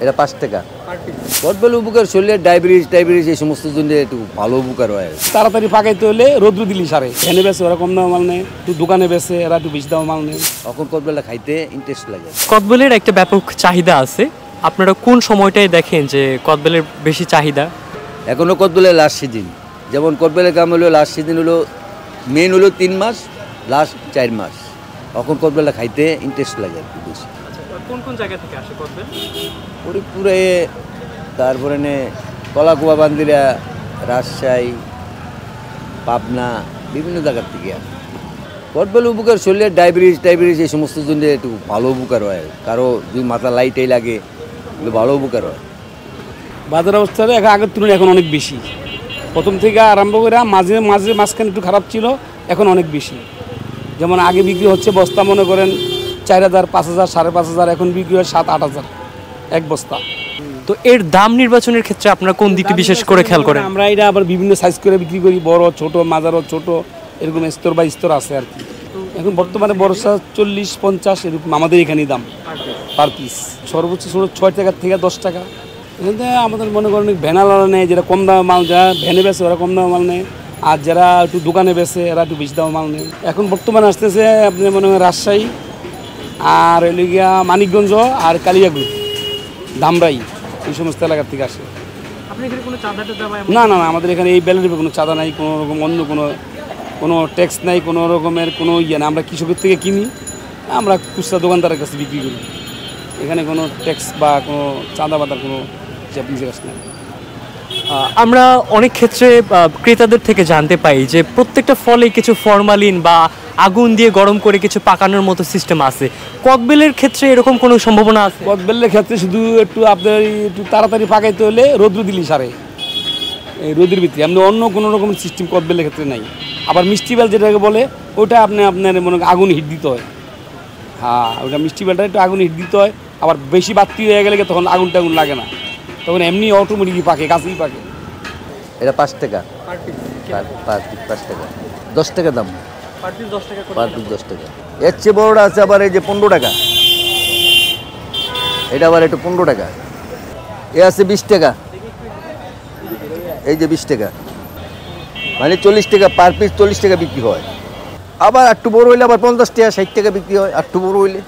এটা 5 টাকা। কদবেল উপকার শরীরে ডায়াবেটিস এই সমস্ত জন্য একটু ভালো উপকার হয়। তাড়াতাড়ি পাকাইতে হলে রৌদ্র দিলি সারে এনে বেছে ওরা কম দাম মাল নেই, একটু দোকানে বেছে এরা একটু বেশি দাম মাল নেই। তখন কদবেলটা খাইতে ইন্টারেস্ট লাগে। কদবেলের একটা ব্যাপক চাহিদা আছে, আপনারা কোন সময়টায় দেখেন যে কদবেলের বেশি চাহিদা? এখনও কদবেলের লাস্ট সিজন, যেমন কদবেলের কাম হলো লাস্ট সিজন হলো মেন হলো 3 মাস, লাস্ট 4 মাস। তখন কদবেলটা খাইতে ইন্টারেস্ট লাগে আর কি বেশি। কোন কোন জায়গা থেকে আসে কদবেল? ফরিদপুরে, তারপরে কলাকুয়া, বান্দিরা, রাজশাহী, পাবনা, বিভিন্ন জায়গার থেকে আসে। কদবেল উপকার শরীরে ডায়াবেটিস এই সমস্ত জন্য একটু ভালো উপকার হয়। কারো যদি মাথা লাইটাই লাগে ভালো উপকার হয়। বাজার অবস্থাটা আগের তুলনায় এখন অনেক বেশি। প্রথম থেকে আরম্ভ করে মাঝখানে একটু খারাপ ছিল, এখন অনেক বেশি। যেমন আগে বিক্রি হচ্ছে বস্তা মনে করেন 4,000, 5,000, 5,500, এখন বিক্রি হয় 7-8,000 এক বস্তা। তো এর দাম নির্বাচনের ক্ষেত্রে আপনারা কোন দিকটি বিশেষ করে খেয়াল করেন? আমরা এটা আবার বিভিন্ন সাইজ করে বিক্রি করি, বড় ছোট মাঝারো ছোট, এরকম স্তর বা স্তর আছে আর কি। এখন বর্তমানে বড়সা 40-50 এরকম আমাদের এখানেই দাম পার পিস। সর্বোচ্চ 6 টাকা থেকে 10 টাকা। এখানে আমাদের মনে করেন ভ্যানালা নেয়, যেটা কম দামে মাল, যারা ভ্যানে বেছে ওরা কম দামে মাল নেয়, আর যারা একটু দোকানে বেছে এরা একটু বেশি দামে মাল নেয়। এখন বর্তমানে আসতেছে আপনি মনে করেন রাজশাহী আর এলিগিয়া মানিকগঞ্জ আর কালিয়াগুড়, ধামরাই, এই সমস্ত এলাকার থেকে আসে। না, আমাদের এখানে এই বেলের কোনো চাঁদা নাই, কোনো রকম অন্য কোনো ট্যাক্স নাই, কোনো রকমের কোনো ইয়ে না। আমরা কৃষকের থেকে কিনি, আমরা খুচরা দোকানদারের কাছে বিক্রি করি। এখানে কোনো ট্যাক্স বা কোনো চাঁদা বাদার কোনো জিনিস নেই। আমরা অনেক ক্ষেত্রে ক্রেতাদের থেকে জানতে পাই যে প্রত্যেকটা ফলে কিছু ফরমালিন বা আগুন দিয়ে গরম করে কিছু পাকানোর মতো সিস্টেম আছে। কদবেলের ক্ষেত্রে এরকম কোনো সম্ভাবনা আছে? কদবেলের ক্ষেত্রে শুধু আপনার একটু তাড়াতাড়ি পাকাইতে হলে রৌদ্র দিলি সারে, এই রোদের ভিতরে আপনি অন্য কোনো রকম সিস্টেম কদবেলের ক্ষেত্রে নাই। আবার মিষ্টি বেল যেটাকে বলে ওটা আপনার মনে আগুন হিট দিতে হয়। হ্যাঁ, ওটা মিষ্টি বেলটা একটু আগুন হিট দিতে হয়। আবার বেশি বাড়তি হয়ে গেলে তখন আগুন লাগে না, তখন এমনি অটোমেটিকই পাকে, কাছেই পাকে। এটা 5 টাকা পার পিস, 5 টাকা, 10 টাকা দাম পার পিস, 10 টাকা। এর চেয়ে বড়টা আছে আবার এই যে 15 টাকা, এটা আবার একটু 15 টাকা। এ আছে 20 টাকা, এই যে 20 টাকা, মানে 40 টাকা পার পিস, 40 টাকা বিক্রি হয়। আবার একটু বড় হইলে আবার 50 টাকা, 60 টাকা বিক্রি হয়, একটু বড় হইলে।